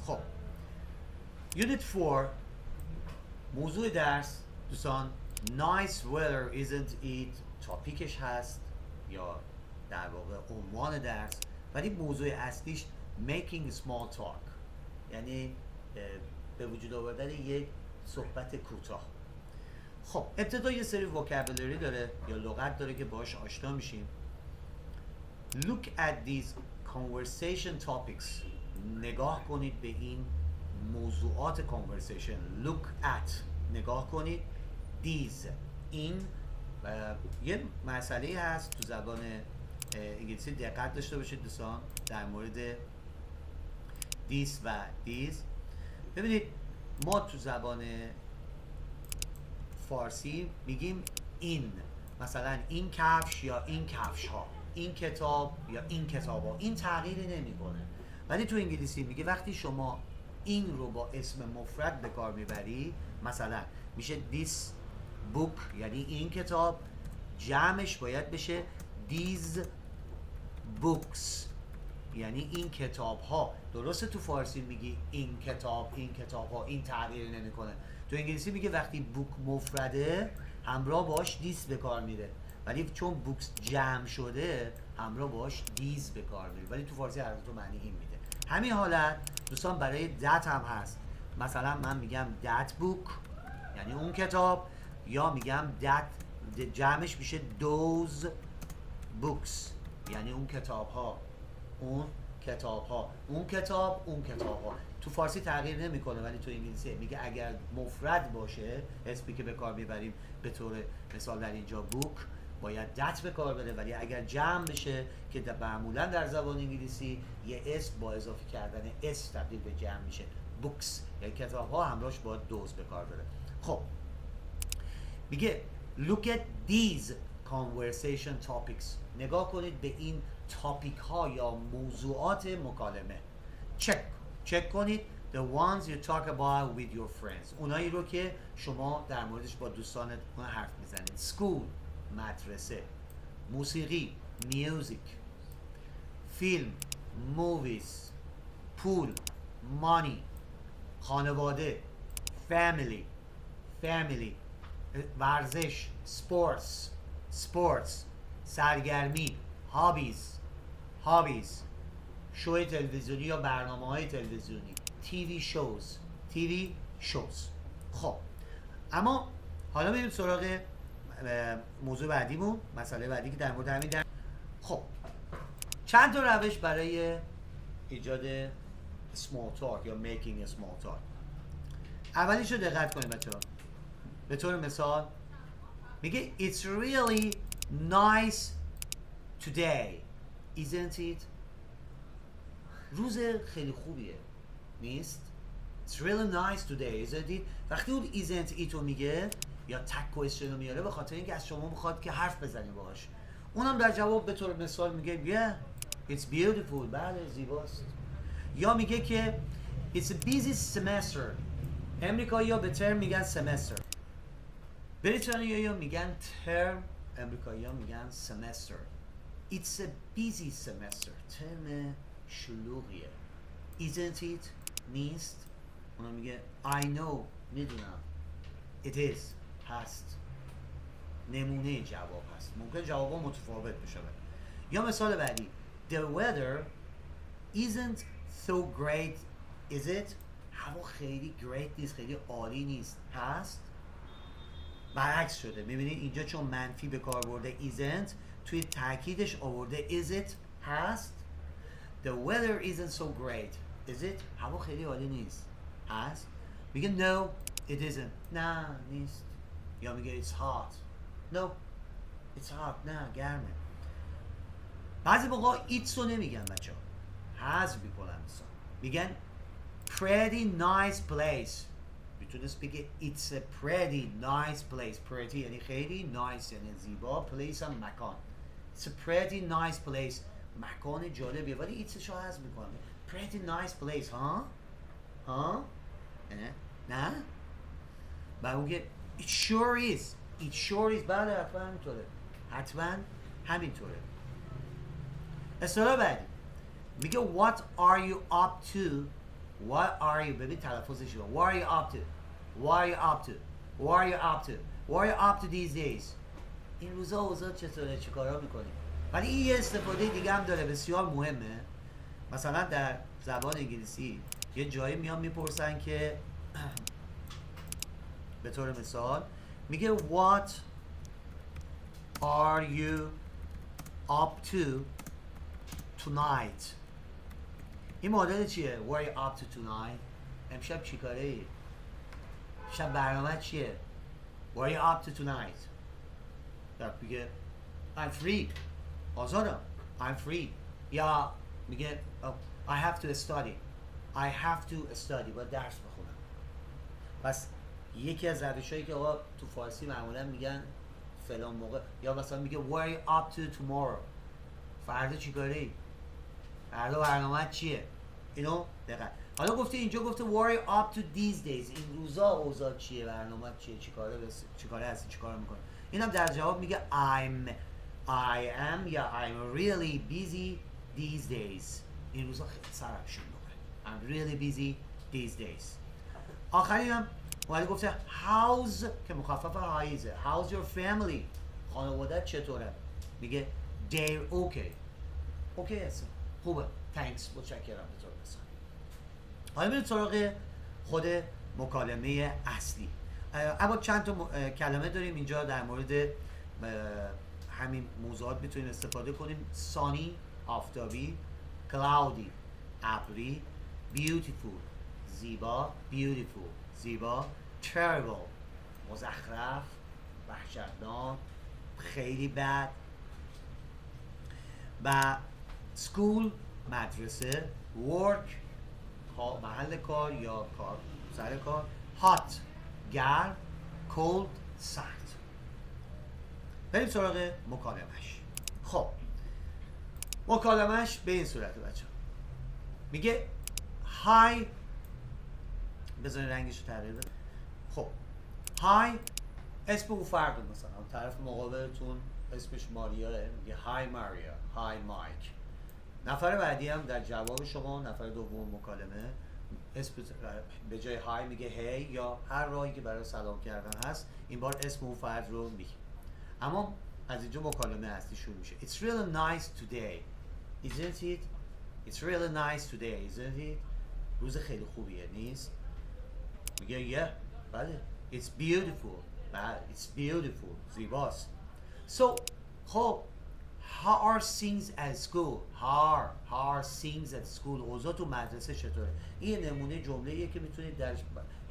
خب Unit 4 موضوع درس دوستان Nice weather isn't it تاپیکش هست یا در واقع عنوان درس، ولی موضوع اصلیش making small talk، یعنی به وجود آوردن یک صحبت کوتاه. خب ابتدا یه سری وکابولری داره یا لغت داره که باهاش آشنا میشیم. Look at these conversation topics. نگاه کنید به این موضوعات conversation. Look at نگاه کنید. These این یه مسئله هست تو زبان انگلیسی، دقت داشته باشید دوستان در مورد this و these. ببینید ما تو زبان فارسی میگیم این، مثلا این کفش یا این کفش ها، این کتاب یا این کتاب ها، این تغییری نمیکنه. ولی تو انگلیسی میگه وقتی شما این رو با اسم مفرد به کار میبری، مثلا میشه this book یعنی این کتاب، جمعش باید بشه these books یعنی این کتاب ها. درسته تو فارسی میگی این کتاب ها، این تغییر نمیکنه. تو انگلیسی میگه وقتی بوک مفرده همراه باش دیس به کار میره، ولی چون بوکس جمع شده همراه باش دیز به کار میره، ولی تو فارسی هر دو معنی این میده. همین حالت دوستان برای دت هم هست. مثلا من میگم that book یعنی اون کتاب، یا میگم that جمعش میشه those books یعنی اون کتاب ها، اون کتاب ها، اون کتاب ها. تو فارسی تغییر نمیکنه، ولی تو انگلیسی میگه اگر مفرد باشه اسمی که به کار میبریم به طور مثال در اینجا بوک باید دت به کار بره، ولی اگر جمع بشه که معمولا در زبان انگلیسی یه اسم با اضافه کردن اس تبدیل به جمع میشه بوکس، یعنی کتاب ها همراهش باید دوز به کار بره. خب میگه look at these conversation topics. نگاه کنید به این تاپیک ها یا موضوعات مکالمه. چک کنید the ones you talk about with your friends. اونایی رو که شما در موردش با دوستانت حرف میزنید. school مدرسه، موسیقی music، فیلم movies، پول money، خانواده family، ورزش sports، سرگرمی hobbies، شو تلویزیونی یا برنامه‌های تلویزیونی TV shows. خب اما حالا بریم سراغ موضوع بعدیمون، مسئله بعدی که در مورد همین خب چند تا روش برای ایجاد small talk یا making a small talk. اولیش رو دقت کنید بچه‌ها. به طور مثال میگه it's really nice today isn't it. روز خیلی خوبیه نیست؟ It's really nice today isn't it. وقتی اون isn't it رو میگه یا تک کوئسچن رو میاره به خاطر اینکه از شما میخواد که حرف بزنی باهاش. اونم در جواب به طور مثال میگه yeah it's beautiful بله زیباست. یا میگه که it's a busy semester. امریکایی‌ها به ترم میگن semester، بریتانیایی‌ها میگن ترم، امریکایی‌ها میگن semester. It's a busy semester. ترم شلوغیه. Isn't it نیست. اونا میگه I know میدونم. It is هست. نمونه جواب هست. ممکن جوابا متفاوت بشه. یا مثال بعدی The weather isn't so great is it. هوا خیلی great نیست، خیلی عالی نیست. هست. برعکس شده. میبینید اینجا چون منفی به کار برده isn't، توی تاکیدش آورده is it هست. The weather isn't so great is it. هوا خیلی عالی نیست. هست. میگه no it isn't. نه نیست. یا میگه it's hot. No it's hot. نه گرمه. بعضی موقع it's رو نمیگن بچه ها، حذف میکنن. میگن pretty nice place. میتونست بگه it's a pretty nice place. pretty یعنی خیلی، nice یعنی زیبا، place هم مکان. it's a pretty nice place. مکان جالبیه، ولی it's شو حذف میکنه. pretty nice place ها نه بعد اون it sure is. it sure is بله حتما همینطوره، حتما همینطوره. اصطلاح بعدی میگه what are you up to What are you ببین تلفظش رو. What are you up to? What are you up to? What are you up to? What are you up to these days? این روزا اوضاع چطوره؟ چی کارا میکنی؟ ولی این یه استفاده دیگه هم داره بسیار مهمه. مثلا در زبان انگلیسی یه جایی میان میپرسن که به طور مثال میگه What are you up to tonight? این مدل چیه؟ What are you up to tonight? امشب چی کاره ای؟ امشب برنامه چیه؟ What are you up to tonight? در میگه I'm free. آزادم. I'm free. یا میگه I have to study. I have to study. باید درس بخونم. پس یکی از روشایی که آقا تو فارسی معمولا میگن فلان موقع، یا مثلا میگه What are you up to tomorrow? فردا چی کاری؟ فردا برنامه چیه؟ اینو دقیق. حالا گفته اینجا گفته What are you up to these days? این روزا اوضاع چیه؟ برنامه چیه؟ چیکاره هستی؟ چیکار میکنی؟ اینم در جواب میگه I am یا I'm really busy these days. این روزا خیلی سرم شلوغه. I'm really busy these days. آخرین هم ولی گفته How's که مخفف هایزه. How's your family? خانوادت چطوره؟ میگه They're okay. Okay هستم. خوبه. Thanks. متشکرم به طور مثال. حالا بریم سراغ خود مکالمه اصلی. اما چند تا کلمه داریم اینجا در مورد همین موضوعات میتونیم استفاده کنیم. sunny آفتابی، cloudy ابری، beautiful زیبا، beautiful زیبا، terrible مزخرف، وحشتناک، خیلی بد، و school مدرسه، work محل کار یا کار سر کار، hot گرم، cold سرد. بریم سراغ مکالمش. خب مکالمش به این صورته بچه میگه های، بذارین رنگش رو تغییر بده. خب های اسم اون فرد مثلا طرف مقابلتون اسمش ماریا، میگه های ماریا، های مایک. نفر بعدی هم در جواب شما، نفر دوم مکالمه، اسم به جای های میگه هی یا هر راهی که برای سلام کردن هست، این بار اسم اون فرد رو میگه. اما از اینجا مکالمه اصلی شروع میشه. It's really nice today, isn't it? It's really nice today, isn't it? روز خیلی خوبیه نیست؟ میگه yeah, بله. It's beautiful, بله. It's beautiful, زیباست. So خب how are things at school? How are things at school? اوضاع تو مدرسه چطوره؟ این نمونه جمله‌ایه که میتونید در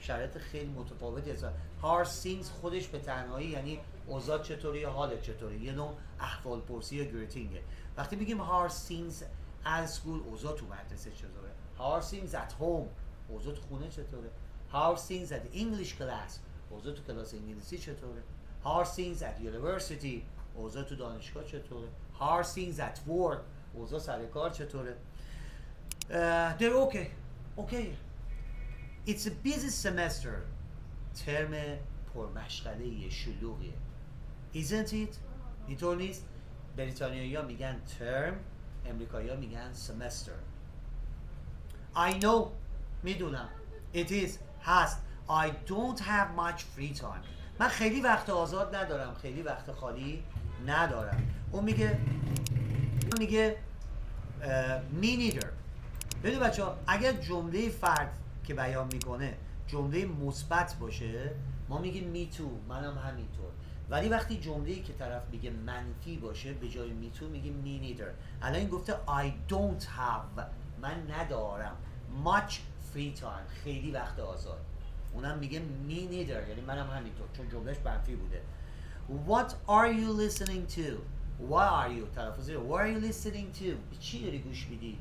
شرایط خیلی متفاوتی هست. How are things خودش به تنهایی یعنی اوضاع چطوری یا حالت چطوری، یه نوع احوال پرسی یا گریتینگه. وقتی میگیم how are things at school اوضاع تو مدرسه چطوره؟ How are things at home اوضاع تو خونه چطوره؟ How are things at English class اوضاع تو کلاس انگلیسی چطوره؟ How are things at university اوضاع تو دانشگاه چطوره؟ How are things at work اوضاع سر کار چطوره؟ They're okay. Okay. It's a busy semester. ترم پرمشغله شلوغیه. Isn't it? اینطور نیست؟ بریتانیایی‌ها میگن term، امریکایی‌ها میگن semester. I know. میدونم. It is. هست. I don't have much free time. من خیلی وقت آزاد ندارم. خیلی وقت خالی ندارم. اون میگه me neither. ببینید بچه‌ها اگر جمله فرد که بیان میکنه جمله مثبت باشه ما میگیم me too، منم همینطور. ولی وقتی جمله‌ای که طرف میگه منفی باشه به جای me too میگیم me neither. الان این گفته I don't have، من ندارم much free time، خیلی وقت آزاد. اونم میگه me neither یعنی منم همینطور چون جملهش منفی بوده. What are you listening to? What are you تلفظ رو. What are you listening to؟ به چی داری گوش میدی؟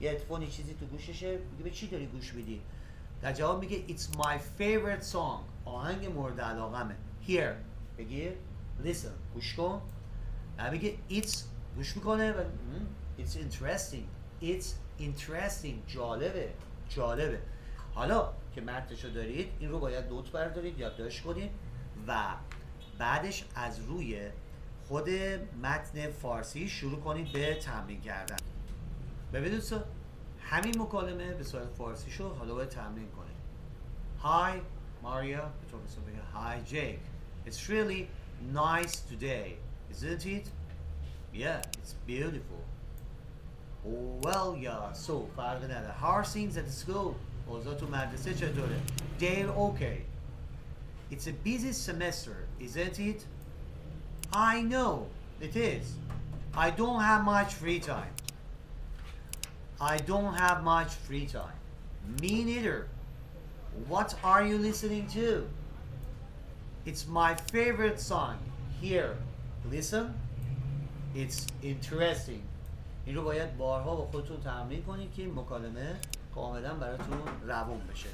یه اتفاقی چیزی تو گوششه میگه به چی داری گوش میدی؟ در جواب میگه It's my favorite song. آهنگ مورد علاقمه. Here بگیر listen گوش کن. میگه It's گوش میکنه و It's interesting. It's interesting. جالبه. حالا که متنشو دارید این رو باید نوت بردارید، یادداشت کنید و بعدش از روی خود متن فارسی شروع کنید به تمرین کردن. ببینید دوستان همین مکالمه به صورت فارسی شو حالا باید تمرین کنید. Hi Maria. به طور مثال بگه Hi Jake. It's really nice today, isn't it? Yeah, it's beautiful. Oh well, yeah. So فرق نداره. How are things at school? اوضاع تو مدرسه چطوره؟ They're okay. It's a busy semester, isn't it? I know it is. I don't have much free time. I don't have much free time. Me neither. What are you listening to? It's my favorite song. Here, listen. It's interesting. این رو باید بارها با خودتون تمرین کنید که این مکالمه کاملا براتون روون بشه.